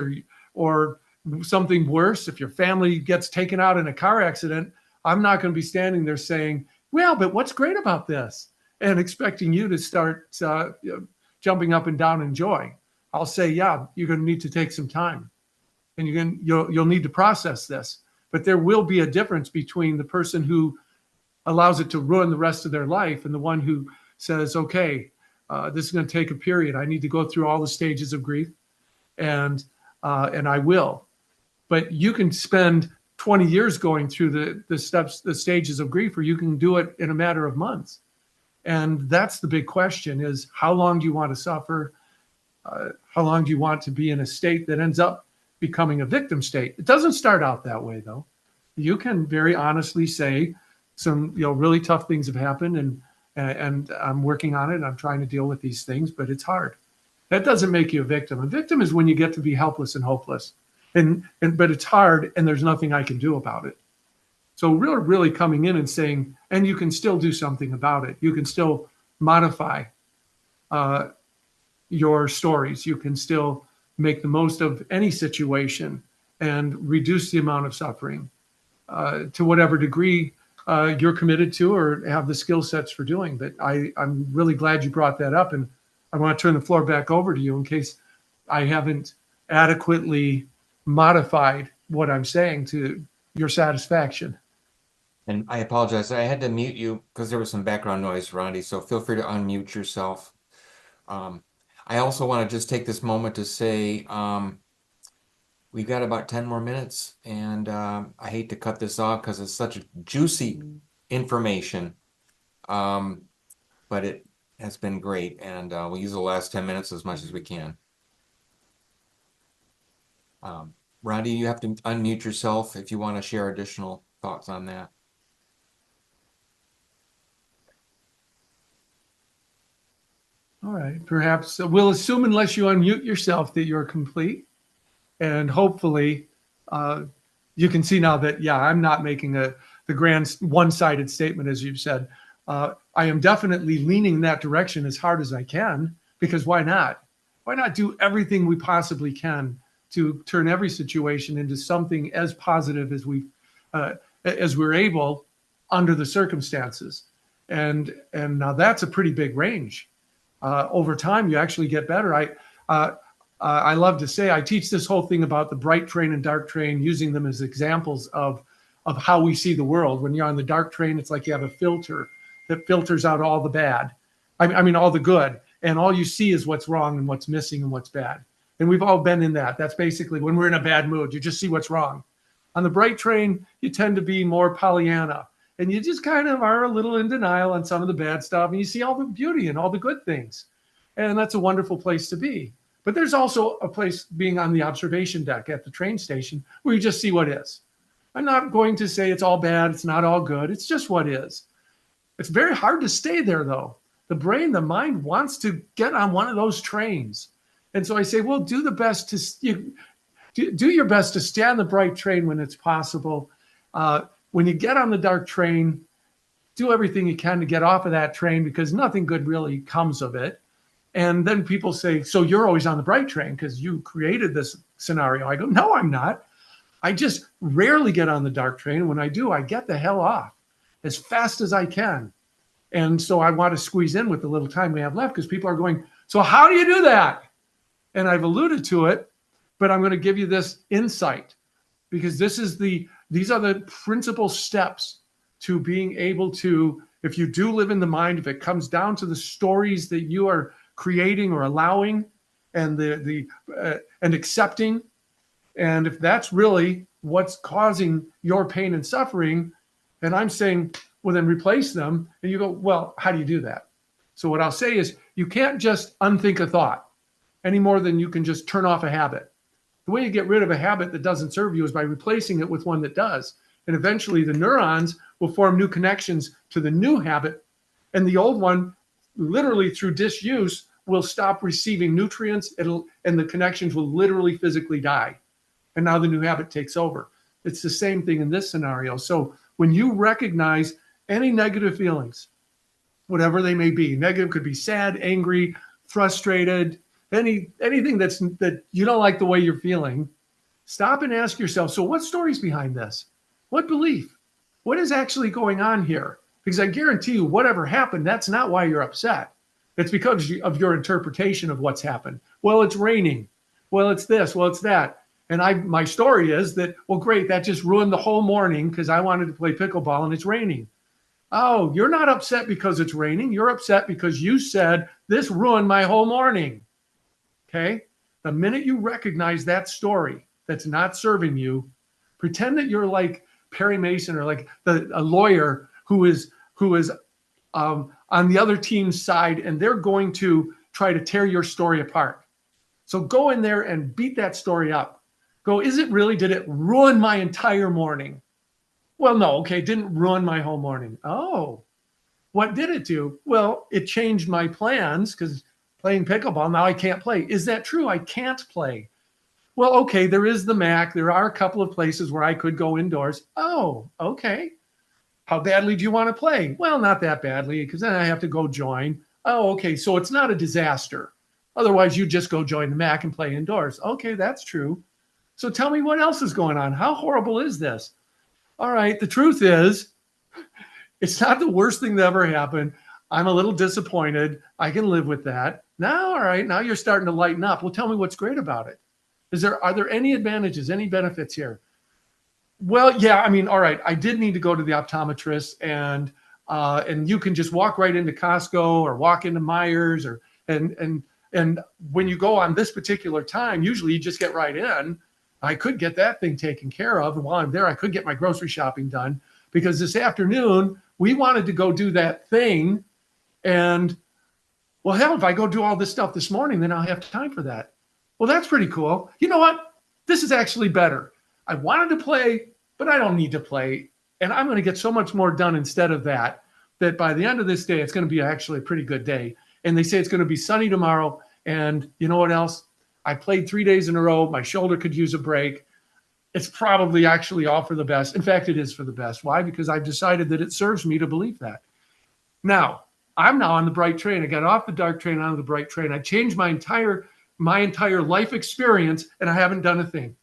or something worse, if your family gets taken out in a car accident, I'm not going to be standing there saying, well, but what's great about this? And expecting you to start jumping up and down in joy. I'll say, yeah, you're going to need to take some time and you'll need to process this. But there will be a difference between the person who allows it to ruin the rest of their life and the one who says, okay, this is going to take a period. I need to go through all the stages of grief and I will. But you can spend 20 years going through the steps, the stages of grief, or you can do it in a matter of months. And that's the big question is how long do you want to suffer? How long do you want to be in a state that ends up becoming a victim state? It doesn't start out that way, though. You can very honestly say some really tough things have happened and I'm working on it and I'm trying to deal with these things, but it's hard. That doesn't make you a victim. A victim is when you get to be helpless and hopeless. But it's hard and there's nothing I can do about it. So really coming in and saying, and you can still do something about it. You can still modify your stories. You can still make the most of any situation and reduce the amount of suffering to whatever degree you're committed to or have the skill sets for doing. But I'm really glad you brought that up. And I want to turn the floor back over to you in case I haven't adequately modified what I'm saying to your satisfaction. And I apologize. I had to mute you because there was some background noise, Rondi. So feel free to unmute yourself. Um, I also want to just take this moment to say we've got about 10 more minutes, and I hate to cut this off because it's such juicy information. But it has been great, and we'll use the last 10 minutes as much as we can. Rondi, you have to unmute yourself if you want to share additional thoughts on that. All right. Perhaps we'll assume, unless you unmute yourself, that you're complete. And hopefully you can see now that, yeah, I'm not making the grand one-sided statement, as you've said. I am definitely leaning in that direction as hard as I can, because why not? Why not do everything we possibly can to turn every situation into something as positive as we're able under the circumstances? And now that's a pretty big range. Over time, you actually get better. I love to say I teach this whole thing about the bright train and dark train, using them as examples of how we see the world. When you're on the dark train, it's like you have a filter that filters out all the bad. I mean, all the good. And all you see is what's wrong and what's missing and what's bad. And we've all been in that. That's basically when we're in a bad mood, you just see what's wrong. On the bright train, you tend to be more Pollyanna. And you just kind of are a little in denial on some of the bad stuff. And you see all the beauty and all the good things. And that's a wonderful place to be. But there's also a place, being on the observation deck at the train station, where you just see what is. I'm not going to say it's all bad, it's not all good. It's just what is. It's very hard to stay there, though. The brain, the mind wants to get on one of those trains. And so I say, well, do your best to stay on the bright train when it's possible. When you get on the dark train, do everything you can to get off of that train, because nothing good really comes of it. And then people say, so you're always on the bright train because you created this scenario. I go, no, I'm not. I just rarely get on the dark train. When I do, I get the hell off as fast as I can. And so I want to squeeze in with the little time we have left, because people are going, so how do you do that? And I've alluded to it, but I'm going to give you this insight, because these are the principal steps to being able to, if you do live in the mind, if it comes down to the stories that you are creating or allowing and and accepting, and if that's really what's causing your pain and suffering, and I'm saying, well, then replace them. And you go, well, how do you do that? So what I'll say is, you can't just unthink a thought any more than you can just turn off a habit. The way you get rid of a habit that doesn't serve you is by replacing it with one that does. And eventually the neurons will form new connections to the new habit, and the old one, literally through disuse, will stop receiving nutrients. And the connections will literally physically die. And now the new habit takes over. It's the same thing in this scenario. So when you recognize any negative feelings, whatever they may be, negative could be sad, angry, frustrated, anything that you don't like the way you're feeling, stop and ask yourself, so what story's behind this? What belief? What is actually going on here? Because I guarantee you, whatever happened, that's not why you're upset. It's because of your interpretation of what's happened. Well, it's raining. Well, it's this. Well, it's that. And my story is that, well, great, that just ruined the whole morning because I wanted to play pickleball and it's raining. Oh, you're not upset because it's raining. You're upset because you said this ruined my whole morning. Okay? The minute you recognize that story that's not serving you, pretend that you're like Perry Mason or like a lawyer who is on the other team's side, and they're going to try to tear your story apart. So go in there and beat that story up. Go, did it ruin my entire morning? Well, no, okay, it didn't ruin my whole morning. Oh, what did it do? Well, it changed my plans because playing pickleball, now I can't play. Is that true? I can't play. Well, okay, there is the MAC. There are a couple of places where I could go indoors. Oh, okay. How badly do you want to play? Well, not that badly, because then I have to go join. Oh, okay. So it's not a disaster. Otherwise, you just go join the MAC and play indoors. Okay, that's true. So tell me what else is going on. How horrible is this? All right. The truth is, it's not the worst thing that ever happened. I'm a little disappointed. I can live with that. Now, all right. Now you're starting to lighten up. Well, tell me what's great about it. Are there any advantages, any benefits here? Well, yeah, I mean, all right. I did need to go to the optometrist, and you can just walk right into Costco or walk into Myers, or and when you go on this particular time, usually you just get right in. I could get that thing taken care of, and while I'm there, I could get my grocery shopping done, because this afternoon we wanted to go do that thing, and well, hell, if I go do all this stuff this morning, then I'll have time for that. Well, that's pretty cool. You know what? This is actually better. I wanted to play, but I don't need to play. And I'm going to get so much more done instead of that, that by the end of this day, it's going to be actually a pretty good day. And they say it's going to be sunny tomorrow. And you know what else? I played 3 days in a row. My shoulder could use a break. It's probably actually all for the best. In fact, it is for the best. Why? Because I've decided that it serves me to believe that. Now, I'm now on the bright train. I got off the dark train onto the bright train. I changed my entire life experience, and I haven't done a thing.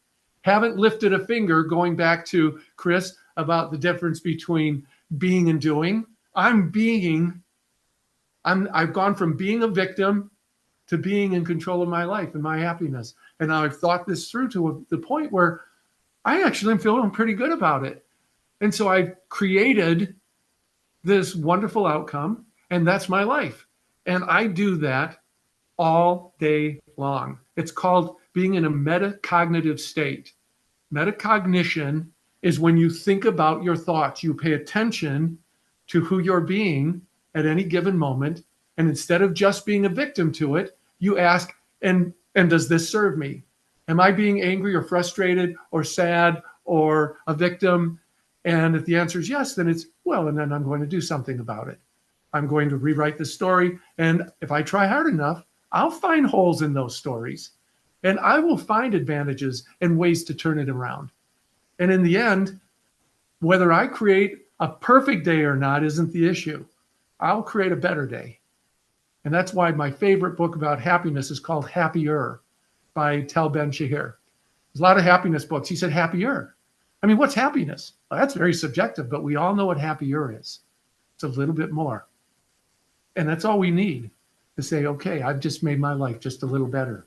Haven't lifted a finger, going back to Chris about the difference between being and doing. I've gone from being a victim to being in control of my life and my happiness. And I've thought this through to the point where I actually am feeling pretty good about it. And so I've created this wonderful outcome, and that's my life. And I do that all day long. It's called being in a metacognitive state. Metacognition is when you think about your thoughts, you pay attention to who you're being at any given moment. And instead of just being a victim to it, you ask, and does this serve me? Am I being angry or frustrated or sad or a victim? And if the answer is yes, then it's, well, and then I'm going to do something about it. I'm going to rewrite the story. And if I try hard enough, I'll find holes in those stories, and I will find advantages and ways to turn it around. And in the end, whether I create a perfect day or not isn't the issue. I'll create a better day. And that's why my favorite book about happiness is called Happier by Tal Ben-Shahar. There's a lot of happiness books. He said happier. I mean, what's happiness? Well, that's very subjective, but we all know what happier is. It's a little bit more. And that's all we need to say, okay, I've just made my life just a little better.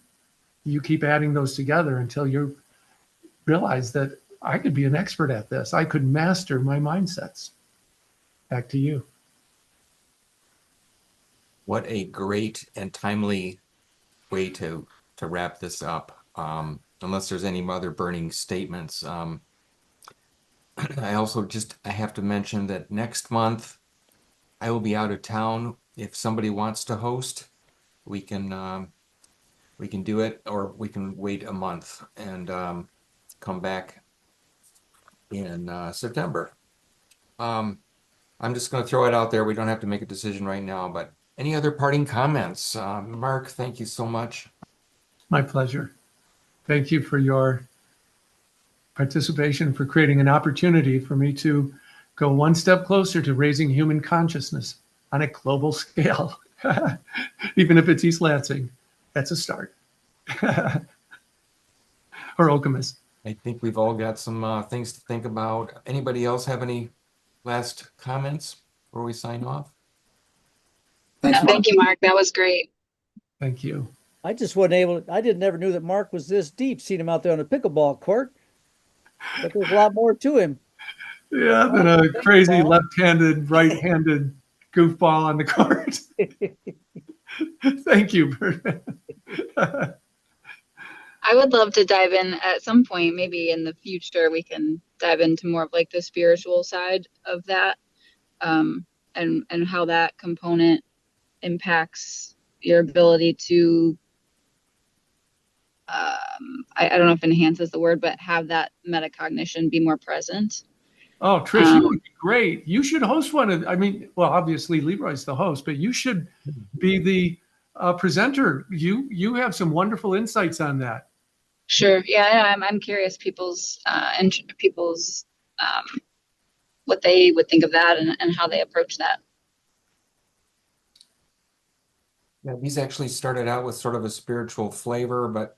You keep adding those together until you realize that I could be an expert at this. I could master my mindsets. Back to you. What a great and timely way to wrap this up. Unless there's any other burning statements. I have to mention that next month I will be out of town. If somebody wants to host, we can do it, or we can wait a month and come back in September. I'm just going to throw it out there. We don't have to make a decision right now, but any other parting comments? Mark, thank you so much. My pleasure. Thank you for your participation, for creating an opportunity for me to go one step closer to raising human consciousness on a global scale. Even if it's East Lansing, that's a start. Or Okemos. I think we've all got some things to think about. Anybody else have any last comments before we sign off? Thanks, Mark. Thank you, Mark. That was great. Thank you. I just wasn't able to, I didn't never knew that Mark was this deep, seeing him out there on a pickleball court. But there's a lot more to him. Yeah, than a crazy left-handed, right-handed goofball on the court. Thank you, Bert. I would love to dive in at some point, maybe in the future, we can dive into more of like the spiritual side of that, and how that component impacts your ability to, I don't know if enhance is the word, but have that metacognition be more present. Oh, Trish, you would be great. You should host one of, I mean, well, obviously Leroy's the host, but you should be the presenter. You have some wonderful insights on that. Sure. Yeah, I'm curious people's what they would think of that and how they approach that. Yeah, these actually started out with sort of a spiritual flavor, but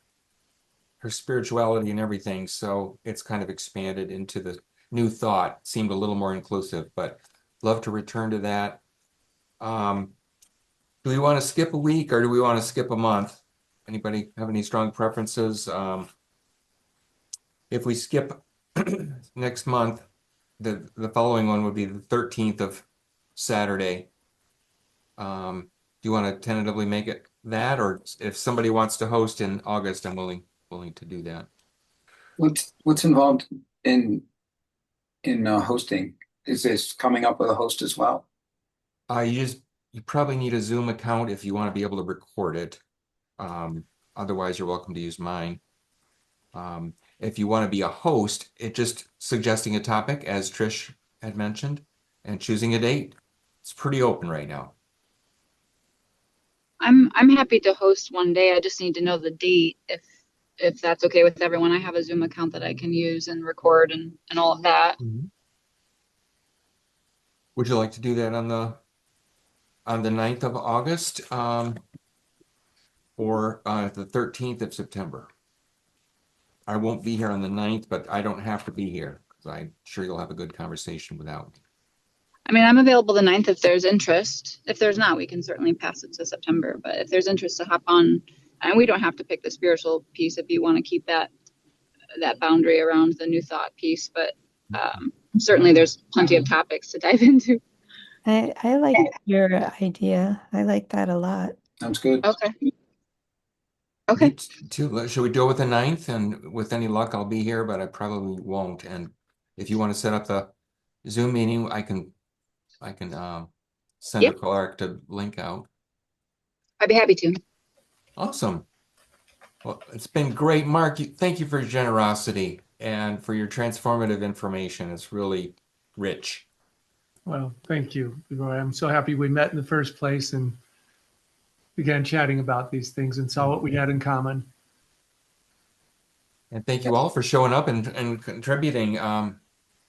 her spirituality and everything, so it's kind of expanded into the new thought, seemed a little more inclusive, but love to return to that. Do we want to skip a week or do we want to skip a month? Anybody have any strong preferences? If we skip next month, the following one would be the 13th of Saturday. Do you want to tentatively make it that, or if somebody wants to host in August, I'm willing to do that. What's involved in hosting? Is this coming up with a host as well? You probably need a Zoom account if you want to be able to record it. Otherwise, you're welcome to use mine. If you want to be a host, it just suggesting a topic, as Trish had mentioned, and choosing a date. It's pretty open right now. I'm happy to host one day. I just need to know the date if that's okay with everyone. I have a Zoom account that I can use and record and all of that. Would you like to do that on the 9th of August, or the 13th of September? I won't be here on the 9th, but I don't have to be here because I'm sure you'll have a good conversation without me. I mean, I'm available the 9th if there's interest. If there's not, we can certainly pass it to September. But if there's interest to hop on, and we don't have to pick the spiritual piece if you want to keep that boundary around the new thought piece. But certainly there's plenty of topics to dive into. I like your idea. I like that a lot. Sounds good. Okay. Okay. Too. Should we do it with the 9th? And with any luck, I'll be here, but I probably won't. And if you want to set up the Zoom meeting, I can send a corrected link out. I'd be happy to. Awesome. Well, it's been great, Mark. Thank you for your generosity and for your transformative information. It's really rich. Well, thank you, Roy. I'm so happy we met in the first place and began chatting about these things and saw what we had in common. And thank you all for showing up and contributing.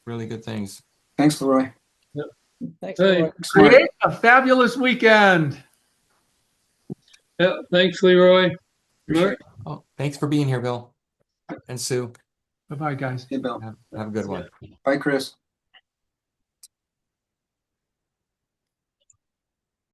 Really good things. Thanks, Leroy. Thanks, Hey. Laura. Create a fabulous weekend. Yeah, thanks, Leroy. Mark? Oh, thanks for being here, Bill and Sue. Bye-bye, guys. Hey, Bill. Have a good one. Bye, Chris.